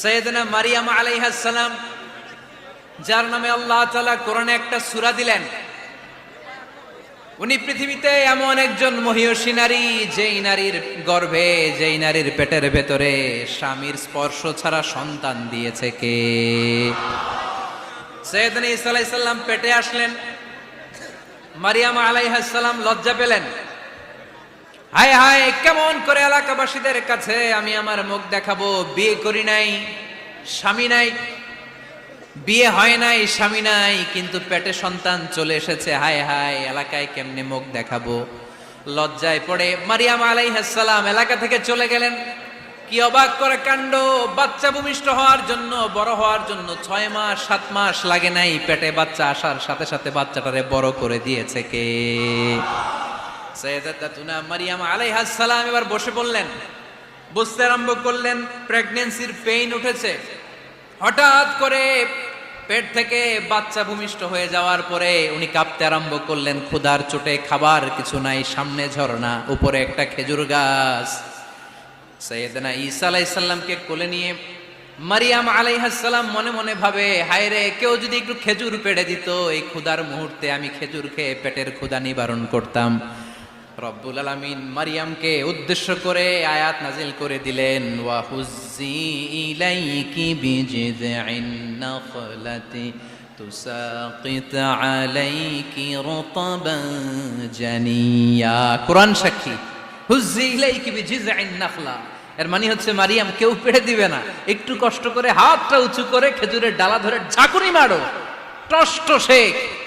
সাইয়েদনা মারিয়াম আলাইহিস সালাম, যার নামে আল্লাহ তাআলা কোরআনে একটা সূরা দিলেন, উনি পৃথিবীতে এমন একজন মহিয়সী নারী, যেই নারীর গর্ভে, যেই নারীর পেটের ভেতরে স্বামীর স্পর্শ ছাড়া সন্তান দিয়েছে কে? সাইয়েদনা ঈসা আলাইহিস সালাম পেটে আসলেন। মারিয়াম আলাইহিস সালাম লজ্জা পেলেন। হায় হায়, কেমন করে এলাকাবাসীদের কাছে আমি আমার মুখ দেখাবো? বিয়ে করি নাই, স্বামী নাই, বিয়ে হয় নাই, স্বামী নাই, কিন্তু পেটে সন্তান চলে এসেছে। হায় হায়, এলাকায় কেমনে মুখ দেখাবো? লজ্জায় পড়ে মারিয়াম আলাইহিস সালাম এলাকা থেকে চলে গেলেন। কি অবাক করে কাণ্ড! বাচ্চা ভূমিষ্ঠ হওয়ার জন্য, বড় হওয়ার জন্য 6 মাস 7 মাস লাগে নাই, পেটে বাচ্চা আসার সাথে সাথে বাচ্চাটারে বড় করে দিয়েছে কে? সাইয়েদাতুনা মারিয়াম আলাইহিস সালাম এবার বসে পড়লেন, বুঝতে আরম্ভ করলেন প্রেগন্যান্সির পেইন উঠেছে। হঠাৎ করে পেট থেকে বাচ্চা ভূমিষ্ঠ হয়ে যাওয়ার পরে উনি কাঁপতে আরম্ভ করলেন। ক্ষুধার চোটে খাবার কিছু নাই, সামনে ঝর্ণা, উপরে একটা খেজুর গাছ। সাইয়েদনা ঈসা আলাইহিস সালামকে কোলে নিয়ে মারিয়াম আলাইহিস সালাম মনে মনে ভাবে, হায় রে, কেউ যদি একটু খেজুর পেড়ে দিত, এই ক্ষুধার মুহূর্তে আমি খেজুর খেয়ে পেটের ক্ষুধা নিবারণ করতাম। রব্বুল আলামিন মারিয়ামকে উদ্দেশ্য করে আয়াত নাজিল করে দিলেন, ওয়া হুজ্জি ইলাইকি বিজিযিন নাখলাতি তুসাকিত আলাইকি রতবান জানিয়া। কোরআন সাক্ষী, হুজ্জি ইলাইকি বিজিযিন নাখলা, এর মানে হচ্ছে মারিয়াম, কেউ পেড়ে দিবে না, একটু কষ্ট করে হাতটা উঁচু করে খেজুরের ডালা ধরে ঝাঁকুনি মারো, টসটসে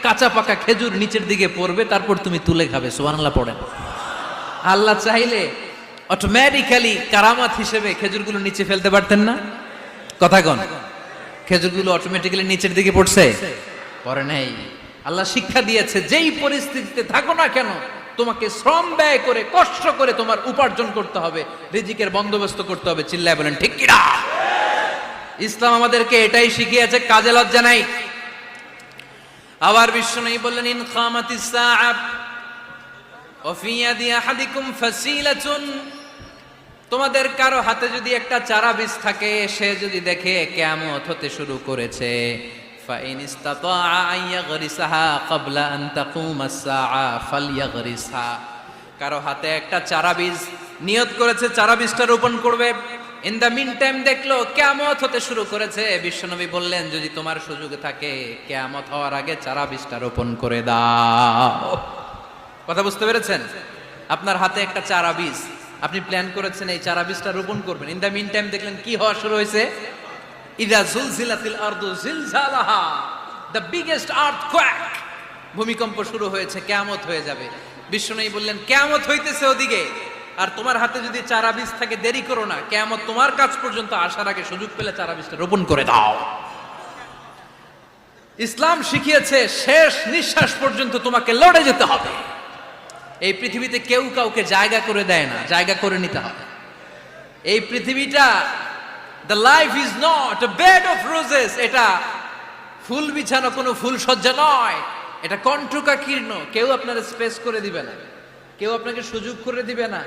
কাঁচা পাকা খেজুর নিচের দিকে পড়বে, তারপর তুমি তুলে খাবে। সুবহানাল্লাহ পড়েন। আল্লাহ চাইলে অটোমেটিক্যালি কারামাত হিসেবে খেজুরগুলো নিচে ফেলতে পারতেন না? কথা কন, খেজুরগুলো অটোমেটিক্যালি নিচের দিকে পড়ছে? পড়ে নাই। আল্লাহ শিক্ষা দিয়েছে, যেই পরিস্থিতিতে থাকো না কেন, তোমাকে শ্রম ব্যয় করে, কষ্ট করে তোমার উপার্জন করতে হবে, রিজিকের বন্দোবস্ত করতে হবে। চিল্লায় বলেন ঠিক কিনা? ইসলাম আমাদেরকে এটাই শিখিয়েছে, কাজে লজ্জা নাই। আবার বিশ্বনবী বললেন, ইন কামাতিস সাআ ওয়া ফি ইয়াদি আহাদিকুম ফাসিলাতুন, তোমাদের কারো হাতে যদি একটা চারা বীজ থাকে, সে যদি দেখে কিয়ামত হতে শুরু করেছে, ফা ইন ইসতাতাআ আন ইয়াগরিসাহা ক্বাবলা আন তাকুমাস সাআ ফালইয়াগরিসহা, কারো হাতে একটা চারা বীজ নিয়ত করেছে, চারা বীজটা রোপণ করবে, ইন দ্য মিন টাইম দেখলো কিয়ামত হতে শুরু করেছে, বিশ্বনবী বললেন, যদি তোমার সুযোগ থাকে কিয়ামত হওয়ার আগে চারা বীজটা রোপণ করে দাও। কথা বুঝতে পেরেছেন? আপনার হাতে একটা চারা বীজ, আপনি প্ল্যান করেছেন এই চারা বীজটা রোপণ করবেন, ইন দ্য মিন টাইম দেখলেন কি হওয়া শুরু হয়েছে? ইযা জুলজিলাতিল আরদু জিলজালাহা, দ্য বিগেস্ট আর্থকোয়েক, ভূমিকম্প শুরু হয়েছে, কিয়ামত হয়ে যাবে। বিশ্বনবী বললেন, কিয়ামত হইতেছে ওদিকে, আর তোমার হাতে যদি চারা বীজ থাকে, দেরি করো না, কিয়ামত তোমার কাছ পর্যন্ত আসার আগে সুযোগ পেলে চারা বীজটা রোপণ করে দাও। ইসলাম শিখিয়েছে শেষ নিঃশ্বাস পর্যন্ত তোমাকে লড়ে যেতে হবে। এই পৃথিবীতে কেউ কাউকে জায়গা করে দেয় না, জায়গা করে নিতে হবে। এই পৃথিবীটা, the life is not a bed of roses, এটা ফুল বিছানো কোনো ফুল সজ্জা নয়, এটা কণ্টকাকীর্ণ। কেউ আপনার স্পেস করে দিবে না, কেউ আপনাকে সুযোগ করে দিবে না,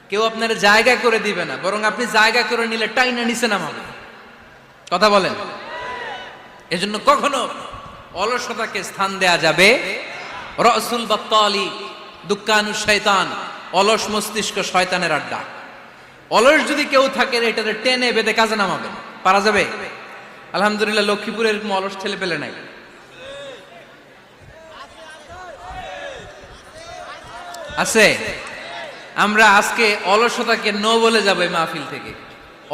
কেউ আপনার জায়গা করে দিবে না, বরং আপনি জায়গা করে নিলে টাইনা নিচে নামাবে। কথা বলেন। এজন্য কখনো অলসতাকে স্থান দেয়া যাবে। রাসূল বাত্তালি দুক্কানু শয়তান, অলস মস্তিষ্ক শয়তানের আড্ডা। অলস যদি কেউ থাকে, এটাতে টেনে বেঁধে কাজে নামাবে, পারা যাবে? আলহামদুলিল্লাহ, লক্ষ্মীপুরের এরকম অলস ছেলে পেলে নাই। আছে? আমরা আজকে অলসতাকে নো বলে যাবো এই মাহফিল থেকে।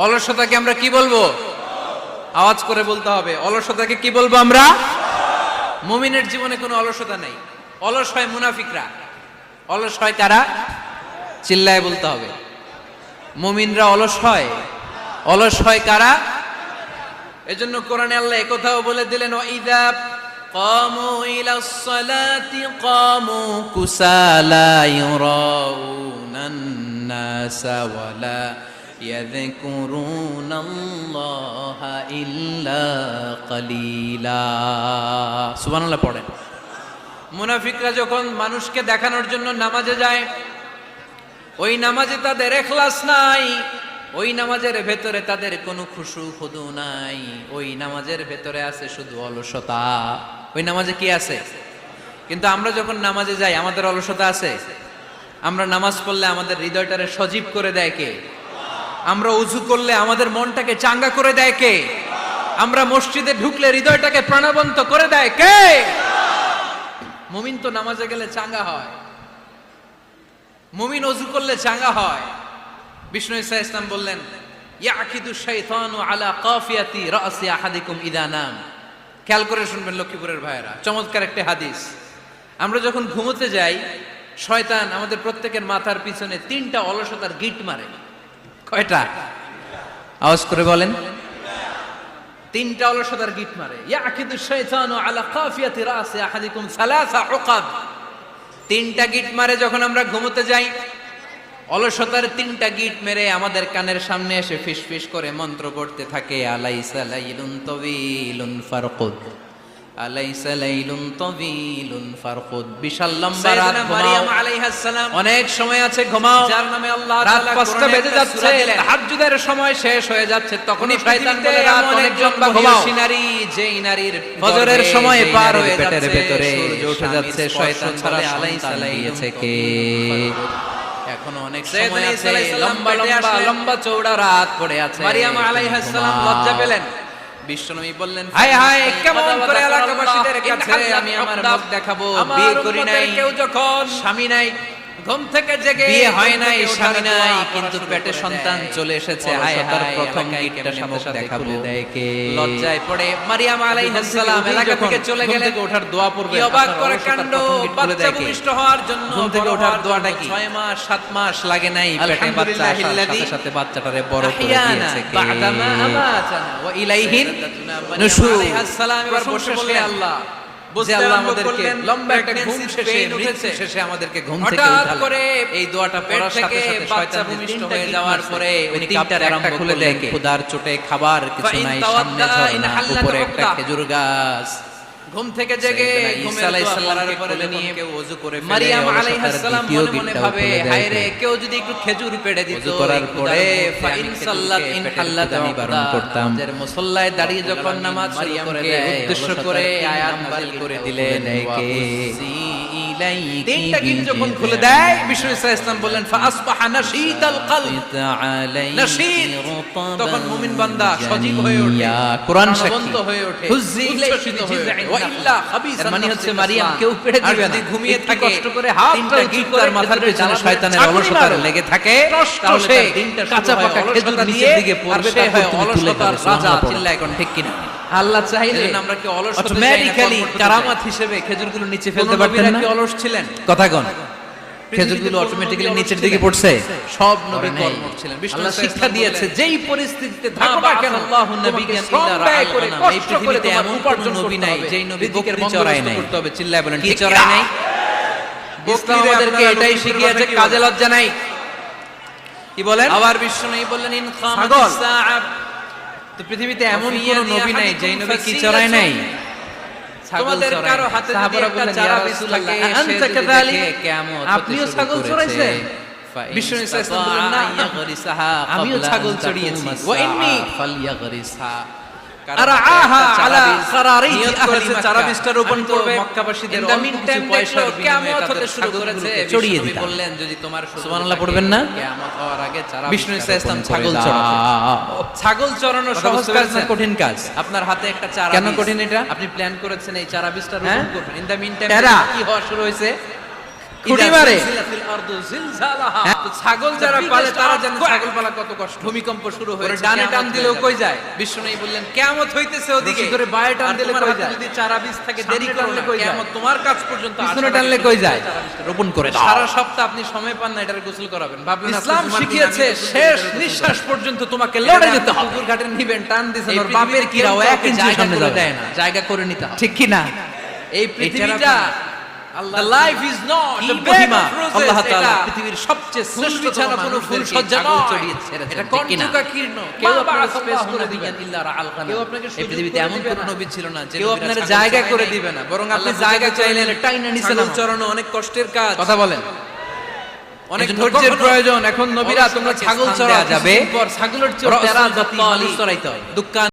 অলসতাকে আমরা কি বলবো? আওয়াজ করে বলতে হবে, অলসতাকে কি বলবো আমরা? মুমিনের জীবনে কোনো অলসতা নাই। অলস হয় মুনাফিকরা। অলস হয় কারা? চিল্লায় বলতে হবে। মুমিনরা অলস হয়? অলস হয় কারা? এজন্য কোরআনে আল্লাহ একথাও বলে দিলেন, ওয়াইদা কামু ইলাস সালাতি কামু কুসালা ইউরাউনান নাসা ওয়ালা ইয়াযকুরুনাল্লাহা ইল্লা কালিলা। সুবহানাল্লাহ পড়েন। মুনাফিকরা যখন মানুষকে দেখানোর জন্য নামাজে যায়, ওই নামাজে তাদের ইখলাস নাই, ওই নামাজের ভেতরে তাদের কোনো খুশু খুদু নাই, ওই নামাজের ভেতরে আছে শুধু অলসতা। ওই নামাজে কি আছে? কিন্তু আমরা যখন নামাজে যাই আমাদের অলসতা আছে? আমরা নামাজ পড়লে আমাদের হৃদয়টারে সজীব করে দেয় কে? আমরা উযু করলে আমাদের মনটাকে চাঙ্গা করে দেয় কে? আমরা মসজিদে ঢুকলে হৃদয়টাকে প্রাণবন্ত করে দেয় কে? মুমিন তো নামাজে গেলে চাঙ্গা হয়, মুমিন ওযু করলে চাঙ্গা হয়। বিষ্ণু ঈসা ইসলাম বললেন, ইয়াকিদু শাইতানু আলা কাফিয়াতি রাসি আহাদিকুম ইদা নাম। খেয়াল করে শুনবেন লক্ষ্মীপুরের ভাইয়েরা, চমৎকার একটা হাদিস। আমরা যখন ঘুমোতে যাই শয়তান আমাদের প্রত্যেকের মাথার পিছনে 3টা অলসতার গিট মারে। কয়টা? আওয়াজ করে বলেন। 3টা অলসতার গিট মারে। ইয়াকিদু শাইতানু আলা কাফিয়াতি রাসি আহাদিকুম সালাসা উকাব। 3টা গিট মারে যখন আমরা ঘুমোতে যাই। অলসতার 3টা গিট মেরে আমাদের কানের সামনে এসে ফিসফিস করে মন্ত্র পড়তে থাকে, আলাইসা লাইলুন তাওয়িলুন ফারকুদ, আলাইসা লাইলুন তাওয়িলুন ফারকুদ। বিশাল লম্বা রাত, মারিয়াম আলাইহিস সালাম অনেক সময় আছে ঘুমাও, যার নামে আল্লাহ তাআলা রাত 5টা বেজে যাচ্ছে, তাহাজ্জুদের সময় শেষ হয়ে যাচ্ছে, তখনই শয়তান বলে রাত অনেক লম্বা ঘুমাও। সিনারি যেই নারীর ফজরের সময় পার হয়ে যাচ্ছে, পেটের ভিতরে সূর্য উঠে যাচ্ছে, শয়তান বলে আলাইসা লাইলুন কে? এখনো অনেক সময় আছে, লম্বা লম্বা লম্বা চৌড়া রাত পড়ে আছে। মারিয়াম আলাইহিস সালাম লজ্জা পেলেন। বিশ্বনবী বললেন, হায় হায়, কেমন করে এলাকাবাসীদের কাছে আমি আমার মুখ দেখাবো? বিয়ে করি নাই, কেউ যখন স্বামী নাই, ঘুম থেকে জেগে বিয়ে হয় নাই, স্বামী নাই, কিন্তু পেটে সন্তান চলে এসেছে, হায় হায়, প্রথম গিটটা সাথে সাথে খুলে দেয় কে? লজ্জায় পড়ে মারিয়াম আলাইহিস সালাম এলাকা থেকে চলে গেলেন। ওঠার দোয়া পড়বে, অবাক করে কাণ্ড, বাচ্চা ভূমিষ্ঠ হওয়ার জন্য ঘুম থেকে ওঠার দোয়াটা কি? 6 মাস 7 মাস লাগে নাই, পেটে বাচ্চা আসার সাথে সাথে বাচ্চাটারে বড় করে দিয়েছে কে? বাদামা আমাতানা ওয়া ইলাইহিন নুশুর। আলাইহিস সালাম এবার বসে বলে, আল্লাহ বুঝতে আমাদেরকে লম্বা একটা ঘুম শেষে আমাদেরকে ঘুম থেকে উঠালেন। করে এই দোয়াটা পড়ার সাথে সাথে শয়তান ভূমিষ্ঠ হয়ে যাওয়ার পরে উনি তিনটার একটা খুলে দেয়, ক্ষুধার চোটে খাবার কিছু নাই, সামনে ঝর্ণা, উপরে একটা খেজুর গাছ। ঘুম থেকে জেগে ঈসা আলাইহিস সালামের কোলে নিয়ে কেউ ওযু করে ফেলে, মারিয়াম আলাইহিস সালাম মনে মনে ভাবে, হায় রে, কেউ যদি একটু খেজুর পেড়ে দিত। ওযু করার পরে ফাইন সাল্লাত ইন হাল্লাত, আমি বারণ করতাম যে মুসল্লায় দাঁড়িয়ে যখন নামাজ শুরু করে দেয়, উদ্দেশ্য করে আয়াত নাযিল করে দিলেন কে? তিনটা গিট যখন খুলে দেয়, বিষ্ণু ঈসা ইসলাম বললেন, ফাসবাহা নাশীতাল কলব, নাশীত, তখন মুমিন বান্দা সজীব হয়ে ওঠে, কোরআন সাক্ষী হয়ে ওঠে, হুজ্জি ইলাইহি ওয়া ইল্লা খাবিসা। মানে হচ্ছে মারিয়াম কেউ পেড়ে দিবে না, ঘুমিয়ে থাকে, কষ্ট করে হাতটা গিট তার মাথার পেছনে শয়তানের অলসতা লেগে থাকে, তাহলে কাঁচা পাকা খেজুর নিচের দিকে পড়বে, তারপর অলসতার রাজা। চিল্লায় কোন ঠিক কিনা? আল্লাহ চাইলে আমরা কি অলস অটোমেটিক্যালি কারামাত হিসেবে খেজুরগুলো নিচে ফেলতে পারতেন না? কি অলস ছিলেন? কথা কোন? খেজুরগুলো অটোমেটিক্যালি নিচের দিকে পড়ছে? সব নবী কর্মঠ ছিলেন। আল্লাহ শিক্ষা দিয়েছে, যেই পরিস্থিতিতে থাকো না কেন, আল্লাহু নবিয়ান ইল্লা রাআনা, এই পৃথিবীতে এমন কোন নবী নাই যেই নবী দিকের চড়াই নাই। করতে হবে, চিল্লায় বলেন, কি চড়াই নাই? ইসলাম আমাদেরকে এটাই শিখিয়েছে, কাজে লজ্জা নাই। কি বলেন? আবার বিশ্বনবী বললেন, ইন খামাতিস সাআ, তো পৃথিবীতে এমন কোন নবী নাই যেই নবী কি চড়াই নাই? তোমাদের কারো হাতে যদি একটা চারা বীজ থাকে, আনতা কাযালিক, কিয়ামত আপনিও ছাগল চড়াইছেন? বিষ্ণু ঈসা ইসলাম বললেন, না, আমিও ছাগল চড়িয়েছি, ওয়া ইন্নী ফালইয়াগরিসহা, আরাআহা আলা সারারিতি আহলি মাক্কা, চারা বীজটা রোপণ করবে মক্কাবাসীদের কিছু পয়সার বিনিময়ে তাদের শুরু করেছে, চড়িয়ে দিতে বললেন, যদি তোমার সুবহানাল্লাহ পড়বেন না, কিয়ামত হওয়ার আগে চারা। বিষ্ণু ঈসা ইসলাম ছাগল চড়াতেন। ছাগল চড়ানো সহজ কাজ না কঠিন কাজ? আপনার হাতে একটা চারা, কেন কঠিন এটা? আপনি প্ল্যান করেছেন এই চারা বীজটা রোপণ করবেন, ইন দা মিন টাইম কি হওয়া শুরু হয়েছে? খুঁটি মারে। ছাগল যারা পালে তারা জানে ছাগল পালা কত কষ্ট। ভূমিকম্প শুরু হয়েছে, ডানে টান দিলেও কই যায়? বিশ্বনবী বললেন, কিয়ামত হইতেছে ওদিকে, ধরে বায়ে টান দিলে কই যায়? যদি চারা বীজ থাকে দেরি করলে কই যায়? কিয়ামত তোমার কাজ পর্যন্ত পিছনে টানলে কই যায়? রোপণ করে দাও। সারা সপ্তাহ আপনি সময় পান না এটার গোসল করাবেন, ভাবলেন ইসলাম শিখিয়েছে শেষ নিঃশ্বাস পর্যন্ত তোমাকে লড়ে যেতে হবে। পুকুর ঘাটে নিবেন, টান দিছেন, ওর বাপের কিরাও এক ইঞ্চি সামনে দেয় না, জায়গা করে নিতে হবে, ঠিক কি না? এই পৃথিবীটা, The life is not a bed of roses, আল্লাহ তাআলা পৃথিবীর সবচেয়ে শ্রেষ্ঠ ছাড়া কোনো ফুল সজ্জা নয়, এটা কণ্টকা কীর্ণ। কেউ আপনাকে স্পেস করে দিবেন ইল্লা রাআল গানা, কেউ আপনাকে এই পৃথিবীতে এমন কোন নবী ছিল না যে কেউ আপনার জায়গা করে দিবে না, বরং আপনি জায়গা চাইলেন টাইনা নিছেন। চরণ অনেক কষ্টের কাজ, কথা বলেন। অনেক ধৈর্যের প্রয়োজন। এখন নবীরা তোমরা ছাগল চড়াও যাবে পর ছাগলের চেয়ে তেরা জাতি মানুষ চড়াইতে হয়। দুঃখান